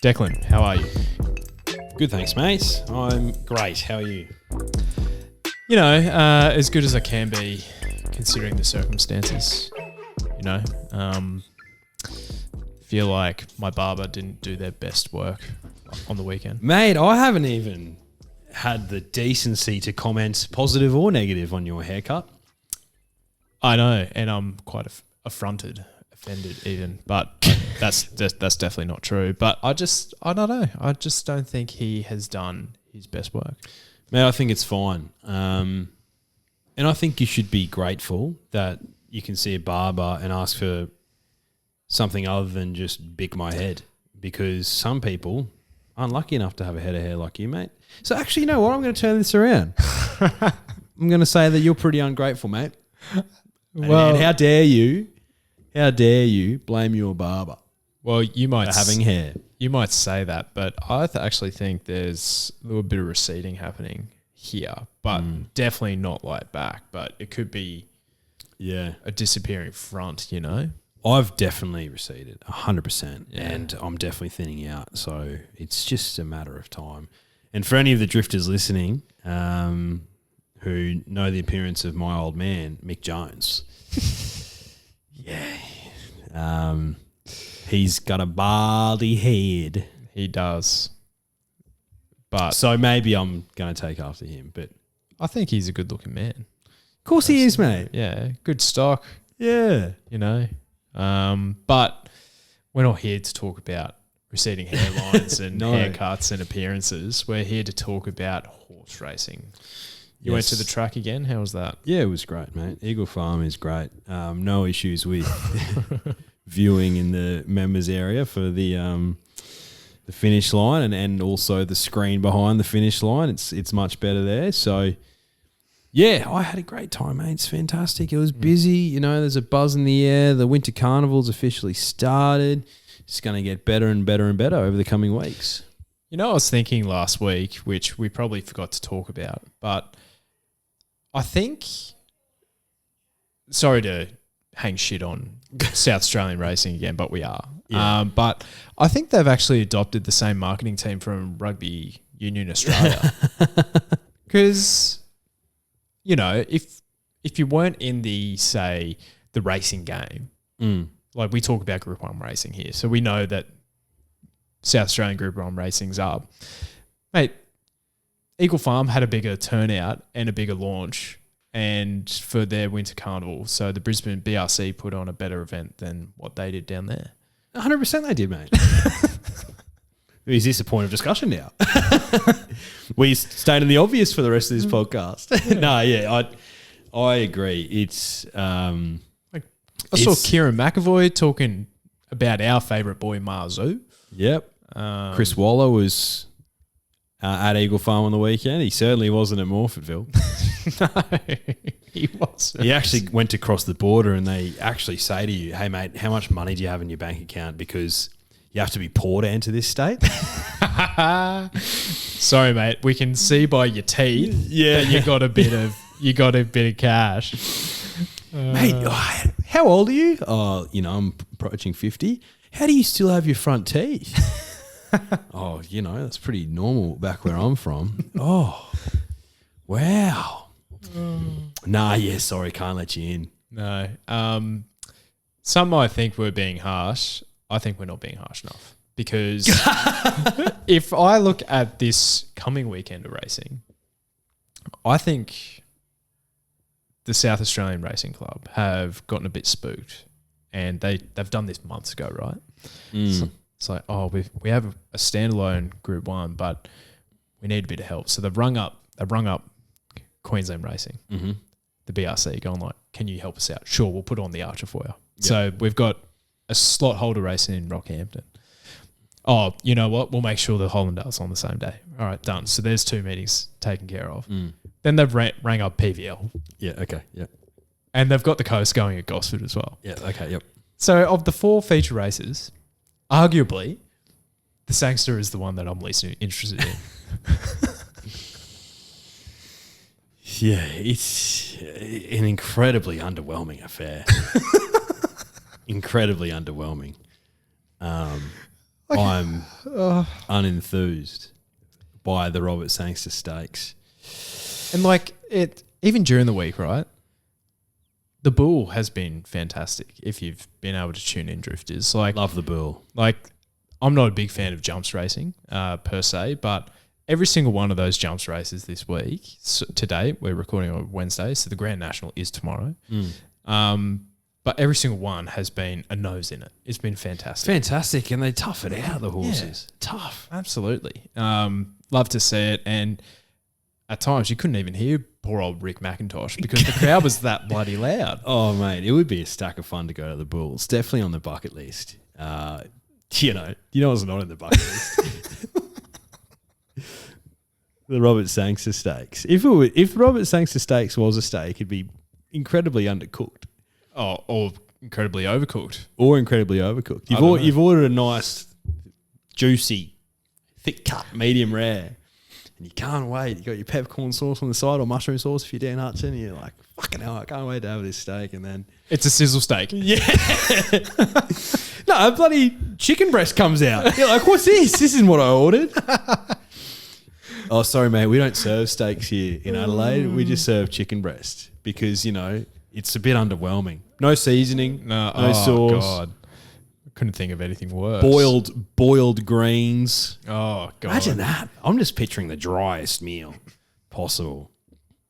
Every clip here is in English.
Declan, how are you? Good, thanks, mate. I'm great. How are you? You know, as good as I can be, considering the circumstances. You know, feel like my barber didn't do their best work on the weekend. Mate, I haven't even had the decency to comment positive or negative on your haircut. I know, and I'm quite offended even, but that's definitely not true. But I don't know. I just don't think he has done his best work. Mate, I think it's fine. And I think you should be grateful that you can see a barber and ask for something other than just bick my head, because some people aren't lucky enough to have a head of hair like you, mate. So actually, you know what? I'm going to turn this around. I'm going to say that you're pretty ungrateful, mate. Well, and how dare you blame your barber? Well, you might for having hair. You might say that, but I actually think there's a little bit of receding happening here, but definitely not like back. But it could be, a disappearing front. You know, I've definitely receded 100%, and I'm definitely thinning out. So it's just a matter of time. And for any of the drifters listening, who know the appearance of my old man, Mick Jones, he's got a baldy head. He does. But so maybe I'm going to take after him. But I think he's a good-looking man. Of course he is, mate. Yeah, good stock. Yeah. You know. But we're not here to talk about receding hairlines and haircuts and appearances. We're here to talk about horse racing. You went to the track again? How was that? Yeah, it was great, mate. Eagle Farm is great. No issues with viewing in the members area for the finish line and also the screen behind the finish line. It's much better there. So, yeah, I had a great time, mate. It's fantastic. It was busy. You know, there's a buzz in the air. The winter carnival's officially started. It's going to get better and better and better over the coming weeks. You know, I was thinking last week, which we probably forgot to talk about, but I think, sorry to hang shit on South Australian racing again, but we are. Yeah. But I think they've actually adopted the same marketing team from Rugby Union Australia. Because, you know, if you weren't in the, say, the racing game, like we talk about Group 1 racing here, so we know that South Australian Group 1 racing's up. Mate, Eagle Farm had a bigger turnout and a bigger launch and for their winter carnival. So the Brisbane BRC put on a better event than what they did down there. 100% they did, mate. Is this a point of discussion now? We stating the obvious for the rest of this podcast. No, I agree. It's I saw Kieran McAvoy talking about our favourite boy, Marzu. Yep. Chris Waller was at Eagle Farm on the weekend. He certainly wasn't at Morfettville. No, he wasn't. He actually went to cross the border and they actually say to you, hey, mate, how much money do you have in your bank account? Because you have to be poor to enter this state. Sorry, mate. We can see by your teeth that you got a bit of cash. Mate, how old are you? Oh, you know, I'm approaching 50. How do you still have your front teeth? Oh, you know, that's pretty normal back where I'm from. Oh, wow. Sorry, can't let you in. No. Some might think we're being harsh. I think we're not being harsh enough. Because if I look at this coming weekend of racing, I think the South Australian Racing Club have gotten a bit spooked. And they've done this months ago, right? So it's like, we have a standalone Group 1, but we need a bit of help. So they've rung up Queensland Racing, the BRC, going like, can you help us out? Sure, we'll put on the Archer for you. Yep. So we've got a slot holder racing in Rockhampton. Oh, you know what? We'll make sure the Hollindale's on the same day. All right, done. So there's 2 meetings taken care of. Then they've rang up PVL. Yeah, okay, yeah. And they've got the coast going at Gosford as well. Yeah, okay, yep. So of the 4 feature races, arguably, the Sangster is the one that I'm least interested in. Yeah, it's an incredibly underwhelming affair. Incredibly underwhelming. I'm unenthused by the Robert Sangster Stakes. And like it, even during the week, right? The bull has been fantastic. If you've been able to tune in, drifters, Love the bull. Like, I'm not a big fan of jumps racing per se, but every single one of those jumps races this week, so today, we're recording on Wednesday, so the Grand National is tomorrow. But every single one has been a nose in it. It's been fantastic. Fantastic, and they tough it out, the horses. Yeah. Tough. Absolutely. Love to see it. And at times you couldn't even hear poor old Rick McIntosh because the crowd was that bloody loud. Oh, mate, it would be a stack of fun to go to the bull. It's definitely on the bucket list. You know what's not in the bucket list? The Robert Sangster Stakes. If Robert Sangster Stakes was a steak, it'd be incredibly undercooked. Oh, or incredibly overcooked. You've ordered a nice, juicy, thick cut, medium rare, and you can't wait. You got your peppercorn sauce on the side or mushroom sauce if you're Dan Hudson, and you're like, fucking hell, I can't wait to have this steak. And then it's a sizzle steak. Yeah. No, a bloody chicken breast comes out. You're like, what's this? This isn't what I ordered. Oh, sorry, mate. We don't serve steaks here in Adelaide. We just serve chicken breast because, it's a bit underwhelming. No seasoning, no sauce. God. I couldn't think of anything worse. Boiled greens. Oh, God. Imagine that. I'm just picturing the driest meal possible.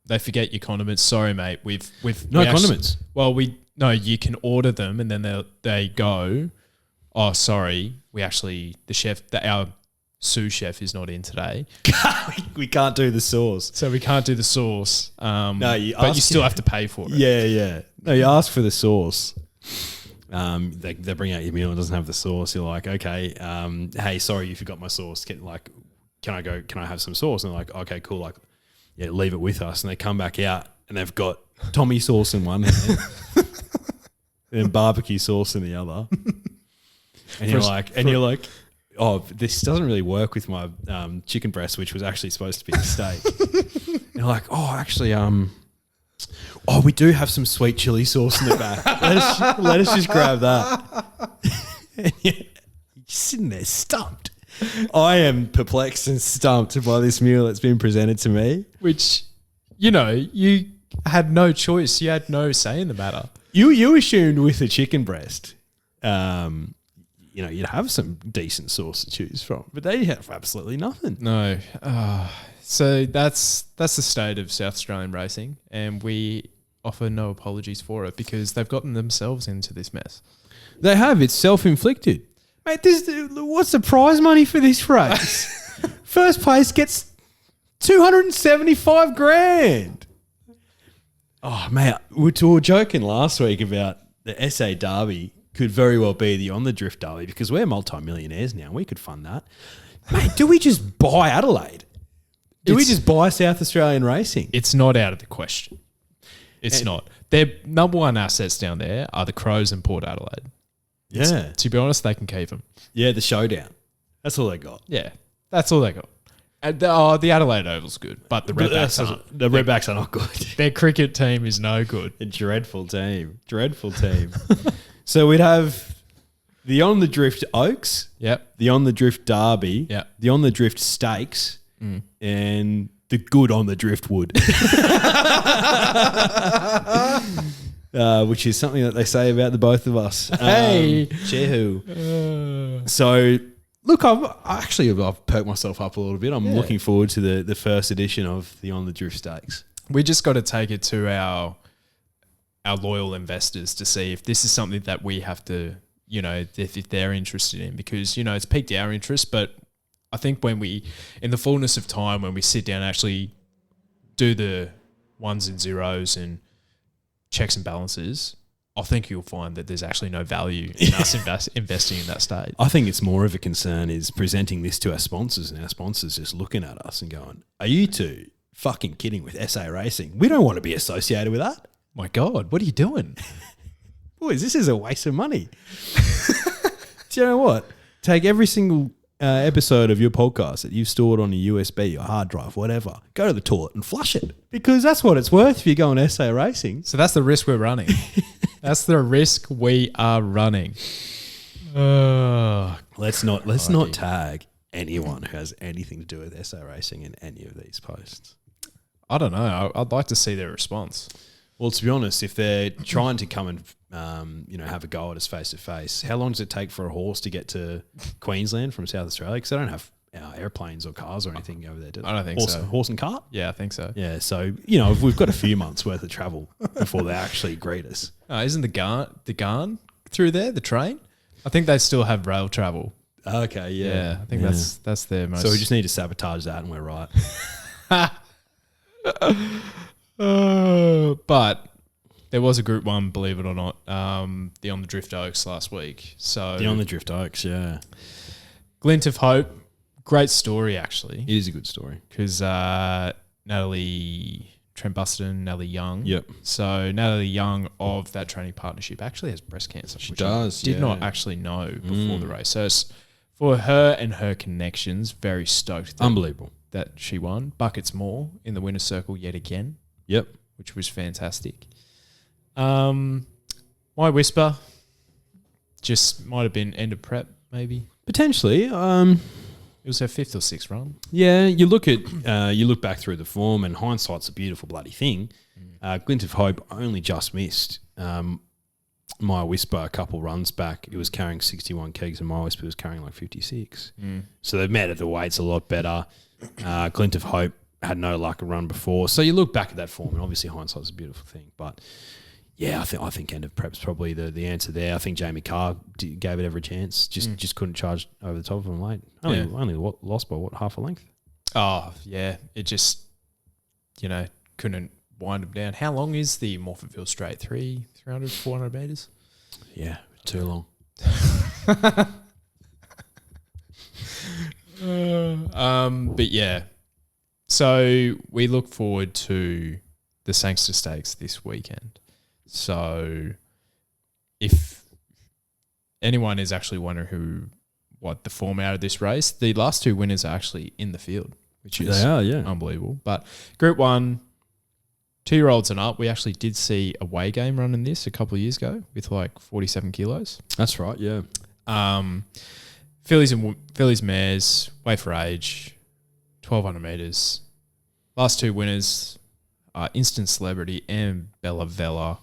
They forget your condiments. Sorry, mate. We've no condiments. You can order them and then they go, oh, sorry, our sous chef is not in today. We can't do the sauce. So we can't do the sauce. No, but you still have to pay for it. Yeah. No, you ask for the sauce. They bring out your meal and it doesn't have the sauce. You're like, okay, hey, sorry, you forgot my sauce. Can I have some sauce? And they're like, okay, cool. Like, yeah, leave it with us. And they come back out and they've got Tommy sauce in one hand and barbecue sauce in the other. And you're like, oh, this doesn't really work with my chicken breast, which was actually supposed to be a steak. And you're like, oh, actually, we do have some sweet chili sauce in the back. Let us just grab that. And you're sitting there stumped. I am perplexed and stumped by this meal that's been presented to me. Which, you had no choice. You had no say in the matter. You assumed with a chicken breast, you'd have some decent sauce to choose from, but they have absolutely nothing. No. So that's the state of South Australian racing, and we offer no apologies for it because they've gotten themselves into this mess. They have. It's self-inflicted. Mate, what's the prize money for this race? First place gets 275 grand. Oh, mate, we were joking last week about the SA Derby could very well be the On the Drift Derby because we're multi-millionaires now. We could fund that. Mate, do we just buy Adelaide? Do we just buy South Australian racing? It's not out of the question. It's not. Their number one assets down there are the Crows and Port Adelaide. Yeah. To be honest, they can keep them. Yeah, the Showdown. That's all they got. Yeah, that's all they got. And the Adelaide Oval's good, but the Redbacks aren't. The Redbacks are not good. Their cricket team is no good. A dreadful team. So we'd have the On the Drift Oaks. Yep. The On the Drift Derby. Yep. The On the Drift Stakes. And the good On the Driftwood. Which is something that they say about the both of us. Hey. Chehu. So, look, I've perked myself up a little bit. I'm looking forward to the first edition of the On the Drift Stakes. We just got to take it to our loyal investors to see if this is something that we have to, if they're interested in, because, it's piqued our interest, but I think when in the fullness of time, when we sit down and actually do the ones and zeros and checks and balances, I think you'll find that there's actually no value in us investing in that state. I think it's more of a concern is presenting this to our sponsors and our sponsors just looking at us and going, are you two fucking kidding with SA Racing? We don't want to be associated with that. My God, what are you doing? Boys, this is a waste of money. Do you know what? Take every single episode of your podcast that you've stored on a USB or hard drive, whatever, go to the toilet and flush it, because that's what it's worth if you go on SA racing. So that's the risk we're running. That's the risk we are running. Let's not tag anyone who has anything to do with SA racing in any of these posts. I don't know. I'd like to see their response. Well, to be honest, if they're trying to come and have a go at us face to face, how long does it take for a horse to get to Queensland from South Australia? Because they don't have airplanes or cars or anything over there, do they? I don't think so. Horse and cart? Yeah, I think so. Yeah, so we've got a few months worth of travel before they actually greet us. Isn't the Garn through there, the train? I think they still have rail travel. Okay, yeah. I think that's their most. So we just need to sabotage that, and we're right. But there was a Group 1, believe it or not, the On the Drift Oaks last week. So The On the Drift Oaks, yeah. Glint of Hope, great story actually. It is a good story. Because Natalie Trent-Buston, Natalie Young. Yep. So Natalie Young of that training partnership actually has breast cancer. She which does, I did not actually know before the race. So for her and her connections, very stoked. Unbelievable. That she won. Buckets more in the winner's circle yet again. Yep. Which was fantastic. My whisper just might have been end of prep, maybe. Potentially. It was her 5th or 6th run. Yeah, you look back through the form, and hindsight's a beautiful bloody thing. Glint of Hope only just missed My Whisper a couple runs back. It was carrying 61 kegs, and My Whisper was carrying like 56. So they've met at the weights a lot better. Glint of Hope had no luck a run before. So you look back at that form, and obviously hindsight's a beautiful thing. But yeah, I think end of prep's probably the answer there. I think Jamie Carr gave it every chance. Just couldn't charge over the top of him late. Only lost by half a length. Oh yeah, it just couldn't wind him down. How long is the Morphettville Straight? 300, 400 meters? Yeah, too long. But yeah, so we look forward to the Sangster Stakes this weekend. So if anyone is actually wondering what the format of this race, the last 2 winners are actually in the field, which is unbelievable. But Group 1, 2-year-olds and up, we actually did see a weigh game running this a couple of years ago with like 47 kilos. That's right, yeah. Fillies mares, weigh for age, 1,200 metres. Last 2 winners are Instant Celebrity and Bella Vella.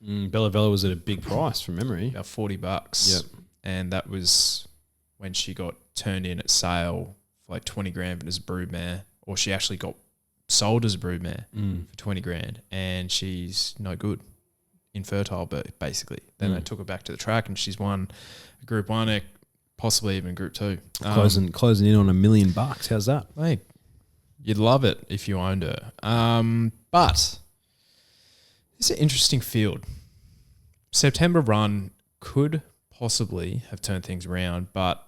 Bella Vella was at a big price from memory. About $40. Yep. And that was when she got turned in at sale for like 20 grand as a broodmare, or she actually got sold as a broodmare for 20 grand, and she's no good, infertile, but basically. Then they took her back to the track, and she's won Group 1, possibly even Group 2. Closing in on $1 million. How's that? Mate, you'd love it if you owned her. But it's an interesting field. September run could possibly have turned things around, but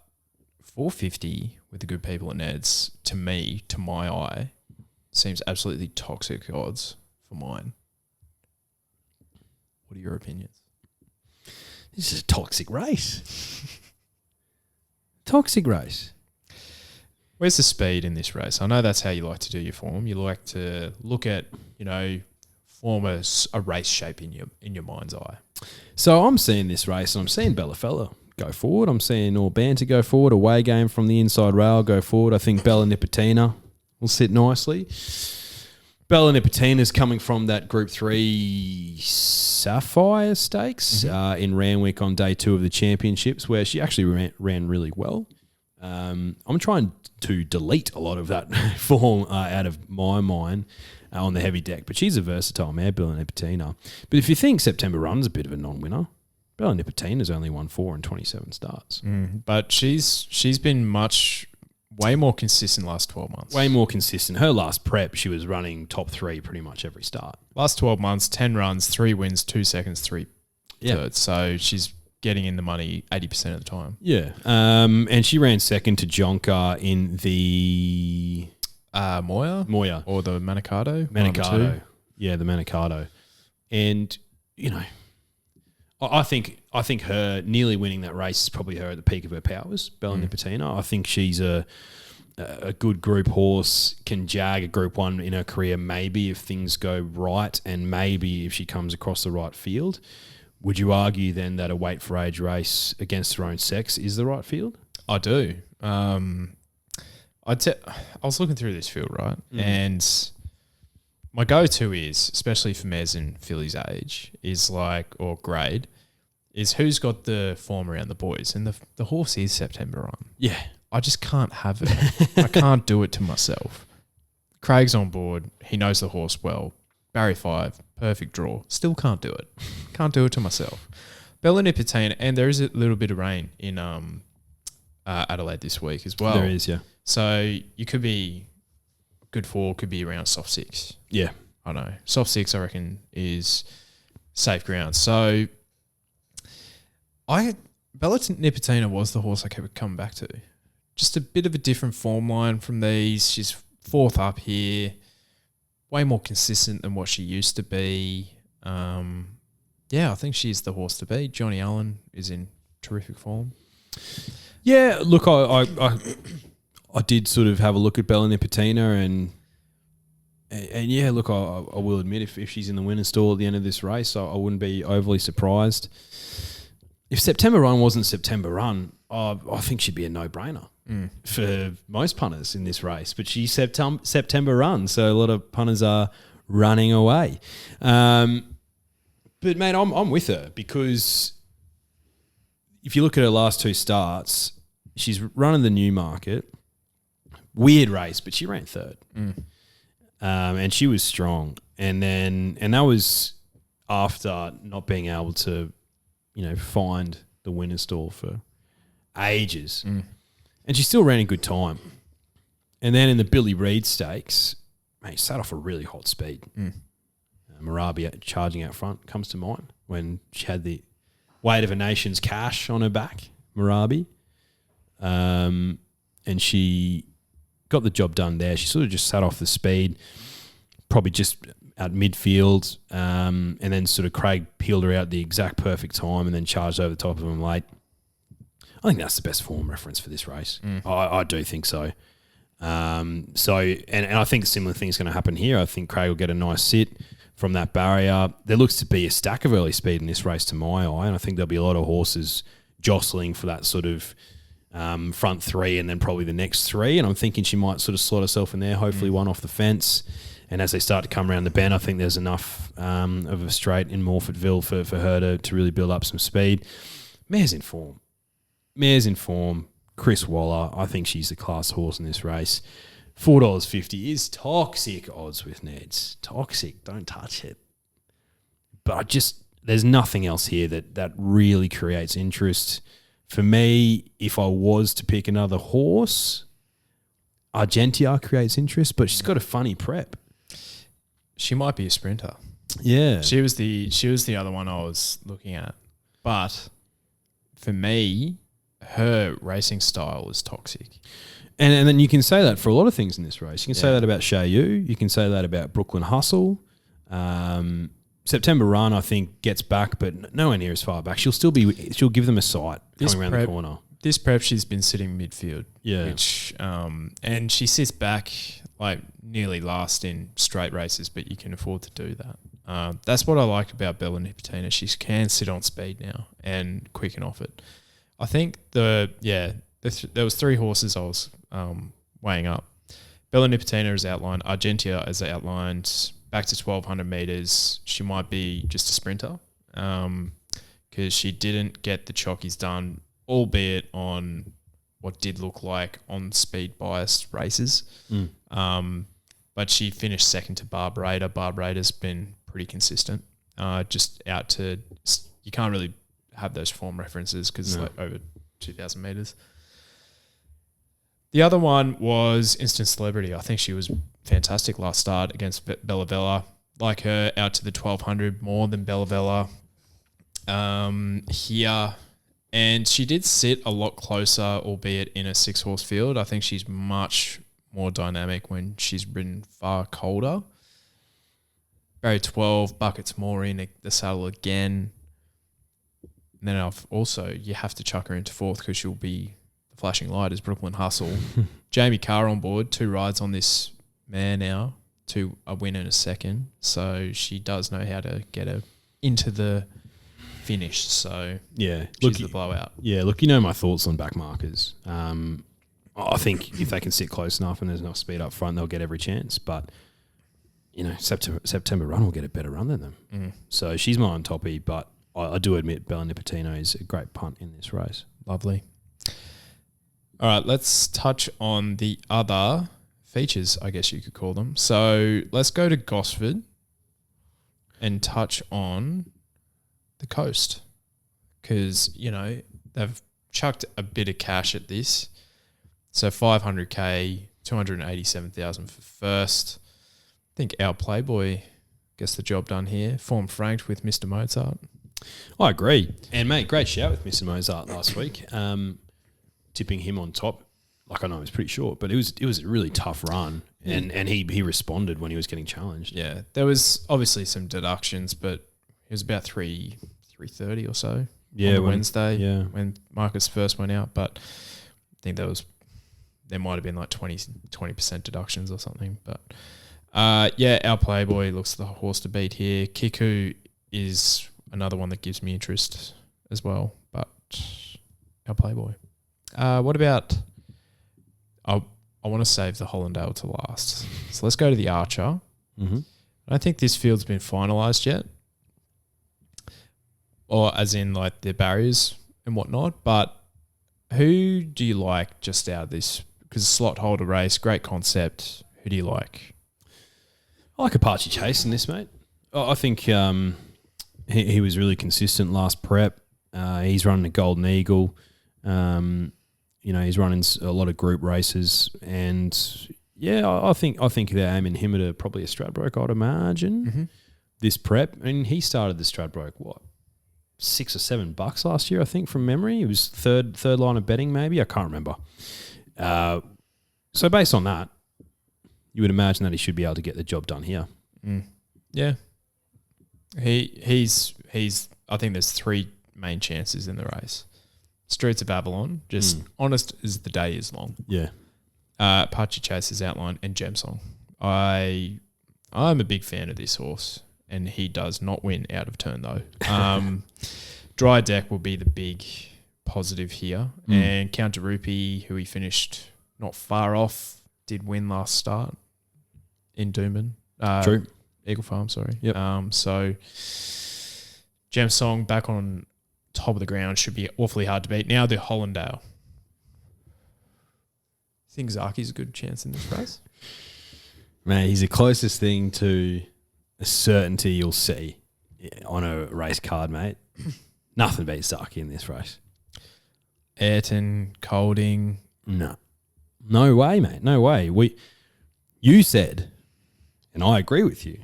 450 with the good people at Ned's, to my eye, seems absolutely toxic odds for mine. What are your opinions? This is a toxic race. Toxic race. Where's the speed in this race? I know that's how you like to do your form. You like to look at, form a race shape in your mind's eye. So I'm seeing this race, and I'm seeing Bella Vella go forward. I'm seeing Orbanter go forward. Away game from the inside rail go forward. I think Bella Nipotina will sit nicely. Bella Nipotina's coming from that Group 3 Sapphire Stakes in Randwick on day 2 of the championships, where she actually ran really well. I'm trying to delete a lot of that form out of my mind on the heavy deck, but she's a versatile mare, Bella Nipotina. But if you think September run's a bit of a non-winner, Bella Nipotina's only won 4 in 27 starts. But she's been way more consistent the last 12 months. Way more consistent. Her last prep, she was running top 3 pretty much every start. Last 12 months, 10 runs, 3 wins, 2 seconds, 3 thirds. So she's getting in the money 80% of the time. Yeah. And she ran second to Jonker in the... Moya. Or the Manicato. Manicato. Yeah, the Manicato. And, I think her nearly winning that race is probably her at the peak of her powers, Bella Nipotina. I think she's a good group horse, can jag a Group 1 in her career maybe if things go right and maybe if she comes across the right field. Would you argue then that a weight for age race against her own sex is the right field? I do. I was looking through this field, right? And my go-to is, especially for mares in fillies age, is or grade, is who's got the form around the boys. And the horse is September Run. Yeah. I just can't have it. I can't do it to myself. Craig's on board. He knows the horse well. Barry 5, perfect draw. Still can't do it. Can't do it to myself. Bella Nipotina, and there is a little bit of rain in Adelaide this week as well. There is, yeah. So you could be good 4, could be around soft 6. Yeah. I know. Soft 6, I reckon, is safe ground. So Bella Nipotina was the horse I kept coming back to. Just a bit of a different form line from these. She's 4th up here. Way more consistent than what she used to be. I think she's the horse to beat. Johnny Allen is in terrific form. Yeah, look, I did sort of have a look at Bella Nipotina and yeah, look, I will admit if she's in the winner's stall at the end of this race, I wouldn't be overly surprised. If September Run wasn't September Run, I think she'd be a no-brainer for most punters in this race. But she's September Run, so a lot of punters are running away. But, mate, I'm with her because if you look at her last 2 starts, she's running the Newmarket. Weird race, but she ran 3rd. And she was strong. And that was after not being able to, find the winner's stall for ages. And she still ran a good time. And then in the Billy Reid Stakes, mate, she sat off a really hot speed. Marabi charging out front comes to mind when she had the weight of a nation's cash on her back, Marabi. And she got the job done there. She sort of just sat off the speed, probably just at midfield, and then sort of Craig peeled her out at the exact perfect time and then charged over the top of him late. I think that's the best form reference for this race. I do think so. And I think a similar thing's going to happen here. I think Craig will get a nice sit from that barrier. There looks to be a stack of early speed in this race to my eye, and I think there'll be a lot of horses jostling for that sort of front 3 and then probably the next 3. And I'm thinking she might sort of slot herself in there, hopefully one off the fence. And as they start to come around the bend, I think there's enough of a straight in Morfettville for her to really build up some speed. Mare's in form. Chris Waller, I think she's the class horse in this race. $4.50 is toxic odds with Neds. Toxic. Don't touch it. But there's nothing else here that really creates interest. For me, if I was to pick another horse, Argentia creates interest, but she's got a funny prep. She might be a sprinter. Yeah. She was the other one I was looking at. But for me, her racing style is toxic. And then you can say that for a lot of things in this race. You can say that about Shayu. You can say that about Brooklyn Hustle. September Run, I think, gets back, but nowhere near as far back. She'll give them a sight coming around the corner. This prep, she's been sitting midfield. Yeah. Which, and she sits back like nearly last in straight races, but you can afford to do that. That's what I like about Bella Nipotina. She can sit on speed now and quicken off it. I think there was 3 horses I was weighing up. Bella Nipotina is outlined. Argentia is outlined. Back to 1,200 metres. She might be just a sprinter because she didn't get the chockies done, albeit on what did look like on speed biased races. But she finished second to Barb Raider. Barb Raider's been pretty consistent. Just out to, you can't really have those form references because it's like over 2,000 metres. The other one was Instant Celebrity. I think she was fantastic last start against Bella Vella. Like her out to the 1,200 more than Bella Vella here. And she did sit a lot closer, albeit in a 6-horse field. I think she's much more dynamic when she's ridden far colder. Barry 12, buckets more in the saddle again. And then you have to chuck her into fourth because she'll be the flashing light as Brooklyn Hustle. Jamie Carr on board, 2 rides on this mare now to a win and a second. So she does know how to get her into the finish. So she's the blowout. Yeah, look, you know my thoughts on back markers. I think if they can sit close enough and there's enough speed up front, they'll get every chance. But, September Run will get a better run than them. Mm. So she's my on toppy, but I do admit Bella Nipotino is a great punt in this race. Lovely. All right, let's touch on the other features, I guess you could call them. So let's go to Gosford and touch on the coast because, they've chucked a bit of cash at this. So 500K, 287,000 for first. I think our Playboy gets the job done here. Form franked with Mr. Mozart. I agree. And, mate, great shout with Mr. Mozart last week. Tipping him on top. Like, I know it was pretty short, but it was a really tough run. And he responded when he was getting challenged. Yeah. There was obviously some deductions, but it was about 3:30 or so on Wednesday when Marcus first went out. But I think there might have been like 20% deductions or something. But, our Playboy looks the horse to beat here. Kiku is another one that gives me interest as well, but our Playboy. What about... I want to save the Hollindale to last. So let's go to the Archer. Mm-hmm. I don't think this field's been finalised yet, or as in like the barriers and whatnot, but who do you like just out of this? Because slot holder race, great concept. Who do you like? I like Apache Chase in this, mate. I think he was really consistent last prep. He's running a Golden Eagle. He's running a lot of group races, and I think they're aiming him at probably a Stradbroke, I'd imagine. This prep. I mean, he started the Stradbroke $6 or $7 last year, I think, from memory. It was third line of betting, maybe. I can't remember. So based on that, you would imagine that he should be able to get the job done here. Mm. Yeah. He's. I think there's 3 main chances in the race. Streets of Avalon, just honest as the day is long. Yeah. Apache Chase is outlined, and Gemsong. I'm a big fan of this horse, and he does not win out of turn though. Dry Deck will be the big positive here, and Counter Rupee, who he finished not far off, did win last start in Doomben. True. Eagle Farm, sorry. Yep. So Gemsong back on top of the ground should be awfully hard to beat. Now the Hollindale. Think Zaki's a good chance in this race? Man, he's the closest thing to a certainty you'll see on a race card, mate. Nothing beats Zaki in this race. Ayrton, Colding. No way, mate. No way. You said, and I agree with you,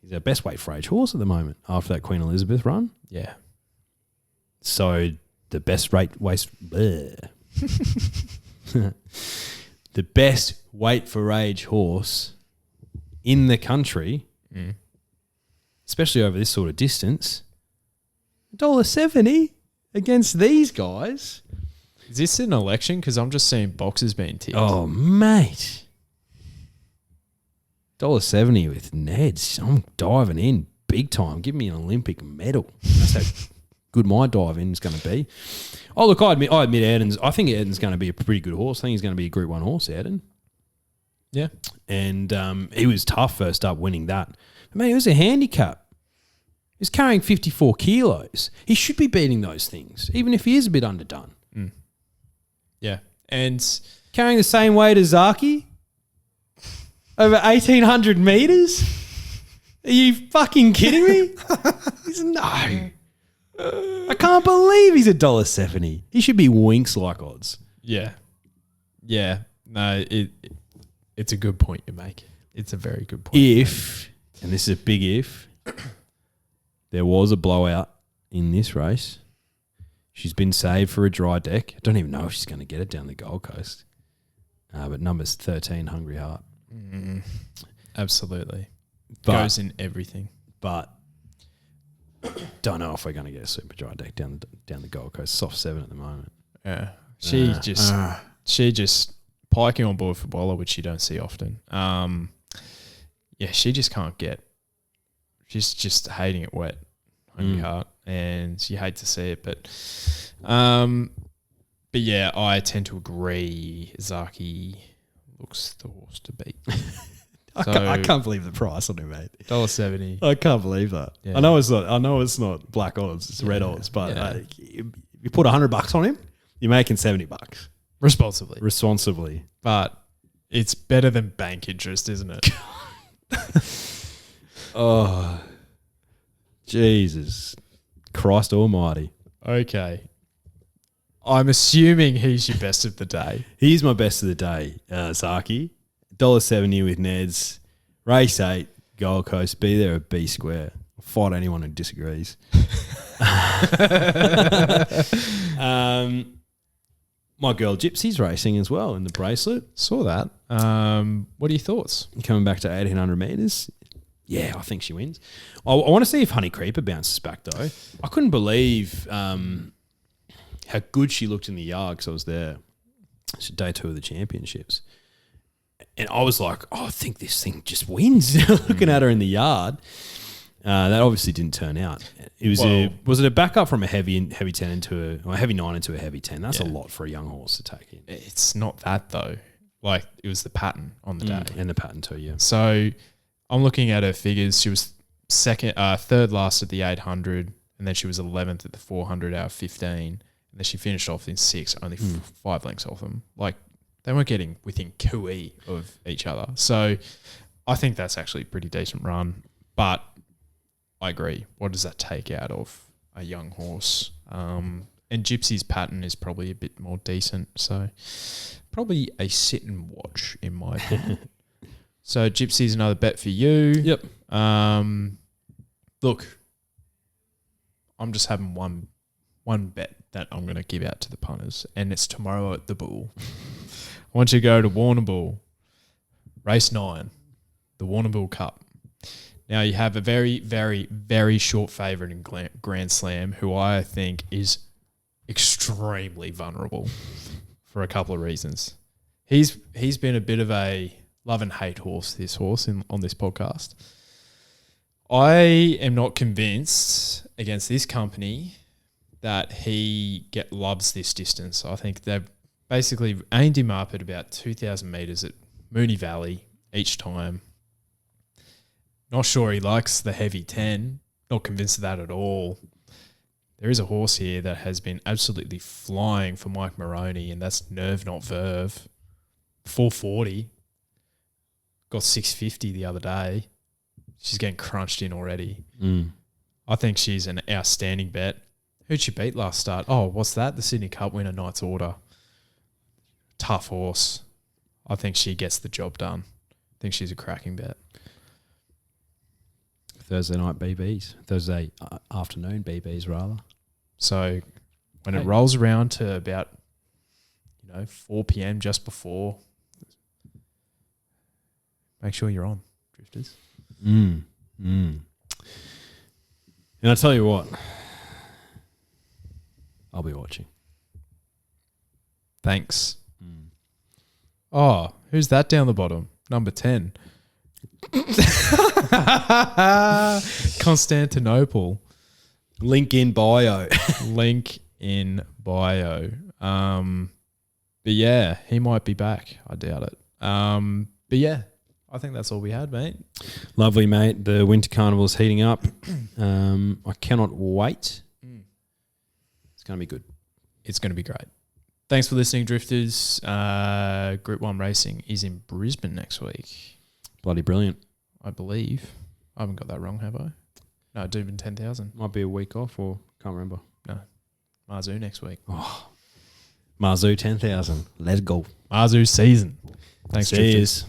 he's our best weight for age horse at the moment after that Queen Elizabeth run. Yeah. So the best the best weight for age horse in the country, especially over this sort of distance, $1.70 against these guys. Is this an election? Because I'm just seeing boxes being ticked. Oh, mate. $1.70 with Neds. I'm diving in big time. Give me an Olympic medal. That's how good my dive in is going to be. Oh, look, I admit Ayrton's. I think Ayrton's going to be a pretty good horse. I think he's going to be a Group 1 horse, Ayrton. Yeah. And he was tough first up winning that. But, man, it was a handicap. He's carrying 54 kilos. He should be beating those things, even if he is a bit underdone. Yeah. And carrying the same weight as Zaki over 1,800 metres? Are you fucking kidding me? No. I can't believe he's $1.70. He should be Winks like odds. Yeah. Yeah. No, it's a good point you make. It's a very good point. If, and this is a big if, there was a blowout in this race, she's been saved for a Dry Deck. I don't even know if she's going to get it down the Gold Coast. But number's 13, Hungry Heart. Absolutely. But, goes in everything. But Don't know if we're going to get a super dry deck down the Gold Coast. Soft 7 at the moment. Yeah. She just piking on board for Bola, which you don't see often. She just can't get. She's just hating it wet on your heart, and you hate to see it, but yeah, I tend to agree. Zaki looks the horse to beat. I can't believe the price on him, mate. $1.70. I can't believe that. Yeah. I know it's not black odds, it's red odds, but you put $100 on him, you're making $70 responsibly. But it's better than bank interest, isn't it? Oh, Jesus Christ Almighty! Okay, I'm assuming he's your best of the day. He's my best of the day, Zaki. $1.70 with Neds. Race 8, Gold Coast. Be there at B Square. I'll fight anyone who disagrees. My girl Gypsy's racing as well in the bracelet. Saw that. What are your thoughts? Coming back to 1,800 metres. Yeah, I think she wins. I want to see if Honey Creeper bounces back, though. I couldn't believe how good she looked in the yard because I was there. It's day 2 of the championships. And I was like, I think this thing just wins. Looking at her in the yard. That obviously didn't turn out. It was was it a backup from a heavy 10 into a heavy 9 into a heavy 10? That's a lot for a young horse to take in. It's not that though. Like it was the pattern on the day. And the pattern too, yeah. So I'm looking at her figures. She was third last at the 800, and then she was 11th at the 400 out of 15, and then she finished off in 6, only 5 lengths off them. Like they weren't getting within QE of each other. So I think that's actually a pretty decent run. But I agree. What does that take out of a young horse? And Gypsy's pattern is probably a bit more decent. So probably a sit and watch in my opinion. So Gypsy's another bet for you. Yep. Look, I'm just having one bet that I'm going to give out to the punters, and it's tomorrow at the Bull. I want you to go to Warrnambool, race 9, the Warrnambool Cup. Now you have a very, very, very short favourite in Grand Slam, who I think is extremely vulnerable for a couple of reasons. He's been a bit of a love and hate horse, this horse on this podcast. I am not convinced against this company that he loves this distance. I think they've basically aimed him up at about 2,000 metres at Moonee Valley each time. Not sure he likes the heavy 10. Not convinced of that at all. There is a horse here that has been absolutely flying for Mike Moroney, and that's Nerve Not Verve. 440. Got 650 the other day. She's getting crunched in already. I think she's an outstanding bet. Who'd she beat last start? Oh, what's that? The Sydney Cup winner, Knight's Order. Tough horse. I think she gets the job done. I think she's a cracking bet. Thursday night BBs. Thursday afternoon BBs, rather. So when it rolls around to about 4 p.m. just before, make sure you're on, Drifters. And I tell you what, I'll be watching. Thanks. Oh, who's that down the bottom? Number 10. Constantinople. Link in bio. Link in bio. But yeah, he might be back. I doubt it. But yeah, I think that's all we had, mate. Lovely, mate. The winter carnival's heating up. I cannot wait. It's going to be good. It's going to be great. Thanks for listening, Drifters. Group 1 racing is in Brisbane next week. Bloody brilliant. I believe. I haven't got that wrong, have I? No, Doomben 10,000. Might be a week off or can't remember. No. Marzu next week. Oh, Marzu 10,000. Let's go. Marzu season. Thanks, Drifters. Cheers.